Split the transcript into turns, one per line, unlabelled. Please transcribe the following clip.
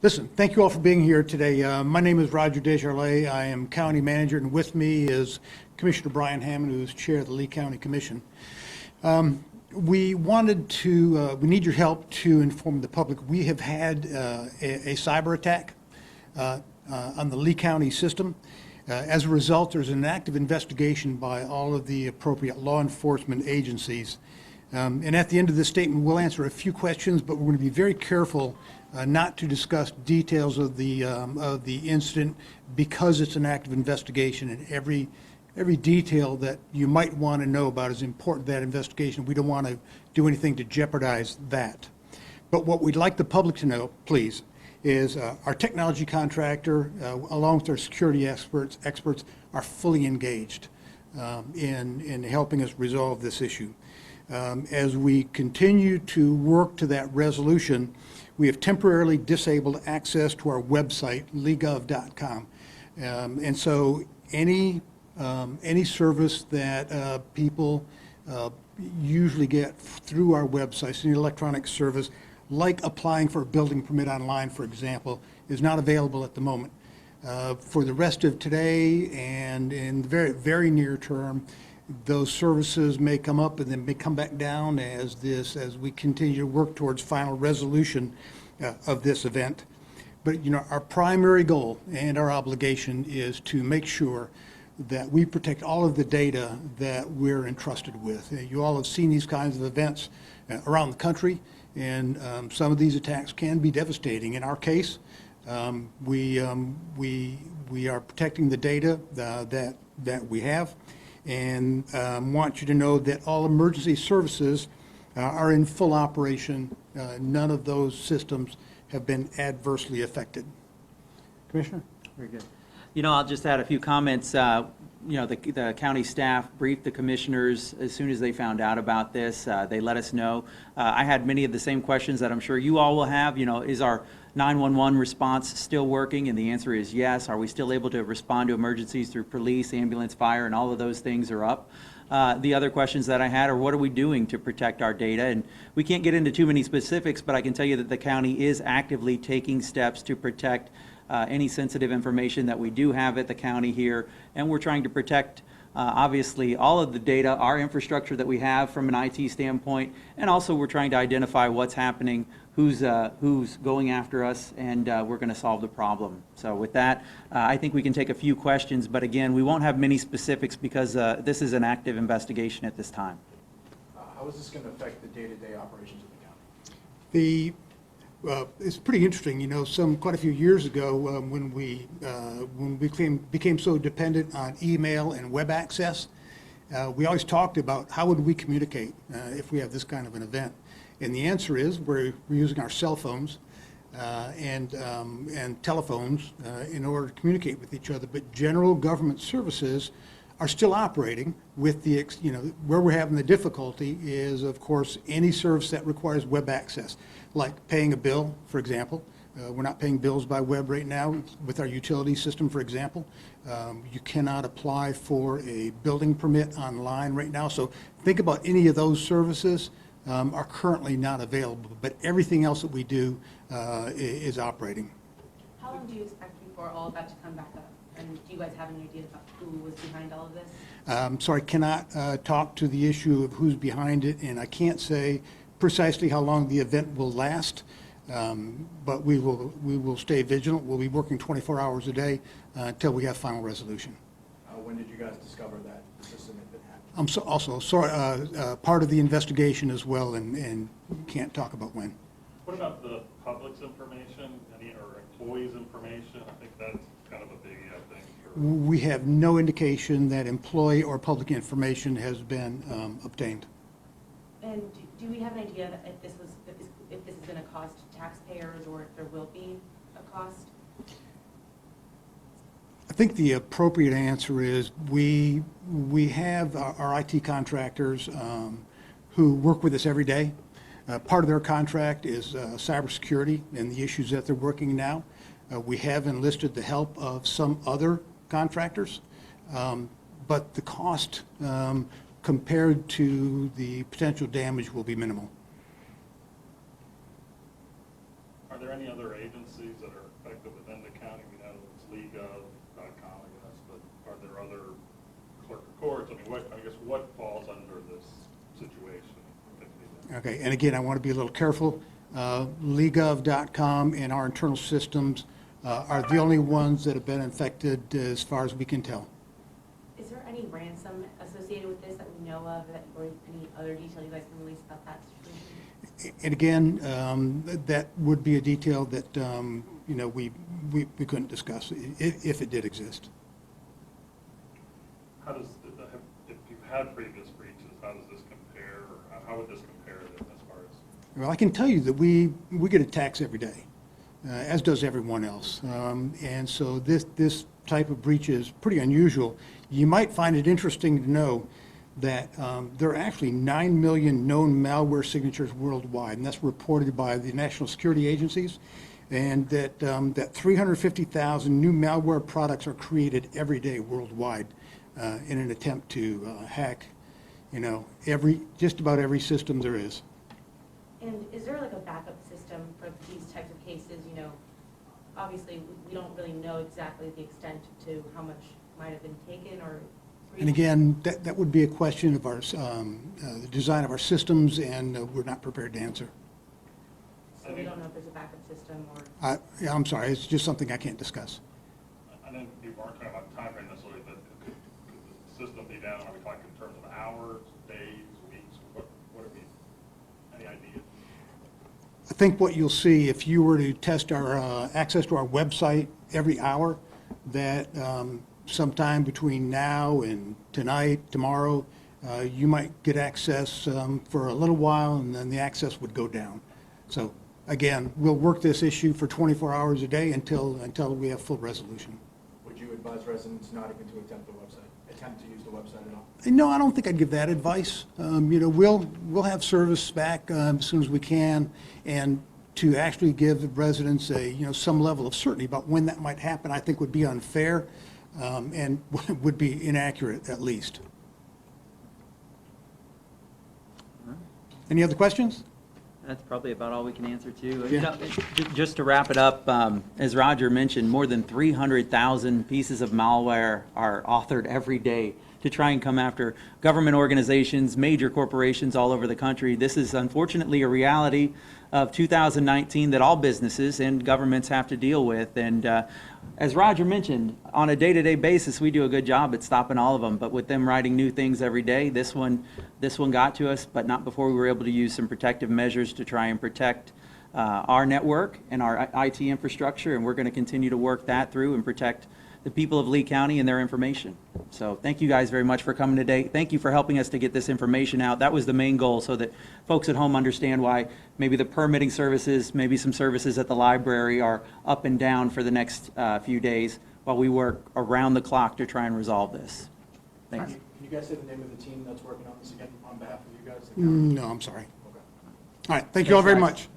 Listen, thank you all for being here today. My name is Roger Desjarlais. I am County Manager, and with me is Commissioner Brian Hammond, who is Chair of the Lee County Commission. We need your help to inform the public. We have had a cyber attack on the Lee County system. As a result, there's an active investigation by all of the appropriate law enforcement agencies. And at the end of this statement, we'll answer a few questions, but we're going to be very careful not to discuss details of the incident because it's an active investigation, and every detail that you might want to know about is important to that investigation. We don't want to do anything to jeopardize that. But what we'd like the public to know, please, is our technology contractor, along with our security experts are fully engaged in helping us resolve this issue. As we continue to work to that resolution, we have temporarily disabled access to our website, leegov.com. And so any service that people usually get through our websites, any electronic service, like applying for a building permit online, for example, is not available at the moment. For the rest of today and in the very, very near term, those services may come up and then may come back down as we continue to work towards final resolution of this event. But our primary goal and our obligation is to make sure that we protect all of the data that we're entrusted with. You all have seen these kinds of events around the country, and some of these attacks can be devastating. In our case, we are protecting the data that we have, and want you to know that all emergency services are in full operation. None of those systems have been adversely affected. Commissioner?
Very good. I'll just add a few comments. The county staff briefed the commissioners as soon as they found out about this. They let us know. I had many of the same questions that I'm sure you all will have. Is our 911 response still working? And the answer is yes. Are we still able to respond to emergencies through police, ambulance, fire, and all of those things are up? The other questions that I had are, what are we doing to protect our data? And we can't get into too many specifics, but I can tell you that the county is actively taking steps to protect any sensitive information that we do have at the county here. And we're trying to protect, obviously, all of the data, our infrastructure that we have from an IT standpoint, and also we're trying to identify what's happening, who's going after us, and we're going to solve the problem. So with that, I think we can take a few questions, but again, we won't have many specifics because this is an active investigation at this time.
How is this going to affect the day-to-day operations of the county?
It's pretty interesting. Quite a few years ago, when we became so dependent on email and web access, we always talked about how would we communicate if we have this kind of an event. And the answer is we're using our cell phones and telephones in order to communicate with each other. But general government services are still operating with the, where we're having the difficulty is, of course, any service that requires web access, like paying a bill, for example. We're not paying bills by web right now with our utility system, for example. You cannot apply for a building permit online right now. So think about any of those services are currently not available, but everything else that we do is operating.
How long do you expect before all of that to come back up? And do you guys have any idea about who was behind all of this?
Sorry, cannot talk to the issue of who's behind it, and I can't say precisely how long the event will last, but we will stay vigilant. We'll be working 24 hours a day until we have final resolution.
When did you guys discover that the system had been hacked?
I'm also sorry, part of the investigation as well, and can't talk about when.
What about the public's information, or employees' information? I think that's kind of a biggie, I think.
We have no indication that employee or public information has been obtained.
And do we have an idea that if this is going to cost taxpayers, or if there will be a cost?
I think the appropriate answer is we have our IT contractors who work with us every day. Part of their contract is cybersecurity and the issues that they're working now. We have enlisted the help of some other contractors, but the cost compared to the potential damage will be minimal.
Are there any other agencies that are affected within the county? We know it's leagueof.com, I guess, but are there other clerk of courts? I mean, I guess what falls under this situation?
Okay, and again, I want to be a little careful. Leagueof.com and our internal systems are the only ones that have been infected as far as we can tell.
Is there any ransom associated with this that we know of, that, or any other detail you guys can release about that situation?
And again, that would be a detail that, we couldn't discuss if it did exist.
How does, if you've had previous breaches, how does this compare, or how would this compare as far as?
Well, I can tell you that we get attacks every day, as does everyone else. And so this type of breach is pretty unusual. You might find it interesting to know that there are actually 9 million known malware signatures worldwide, and that's reported by the national security agencies, and that 350,000 new malware products are created every day worldwide in an attempt to hack, just about every system there is.
And is there like a backup system for these types of cases? Obviously, we don't really know exactly the extent to how much might have been taken or.
And again, that would be a question of our the design of our systems, and we're not prepared to answer.
So we don't know if there's a backup system or.
I'm sorry, it's just something I can't discuss.
I know people aren't talking about time frame necessarily, but could the system be down, are we talking in terms of hours, days, weeks? What are we, any idea?
I think what you'll see if you were to test our access to our website every hour, that sometime between now and tonight, tomorrow, you might get access for a little while, and then the access would go down. So again, we'll work this issue for 24 hours a day until we have full resolution.
Would you advise residents not even to attempt to use the website at all?
No, I don't think I'd give that advice. We'll have service back as soon as we can, and to actually give residents some level of certainty about when that might happen, I think would be unfair and would be inaccurate at least. Any other questions?
That's probably about all we can answer too.
Yeah.
Just to wrap it up, as Roger mentioned, more than 300,000 pieces of malware are authored every day to try and come after government organizations, major corporations all over the country. This is unfortunately a reality of 2019 that all businesses and governments have to deal with. And as Roger mentioned, on a day-to-day basis, we do a good job at stopping all of them. But with them writing new things every day, this one got to us, but not before we were able to use some protective measures to try and protect our network and our IT infrastructure. And we're going to continue to work that through and protect the people of Lee County and their information. So thank you guys very much for coming today. Thank you for helping us to get this information out. That was the main goal, so that folks at home understand why maybe the permitting services, maybe some services at the library are up and down for the next few days while we work around the clock to try and resolve this. Thanks.
Can you guys say the name of the team that's working on this again on behalf of you guys?
No, I'm sorry.
Okay.
All right, thank you all very much.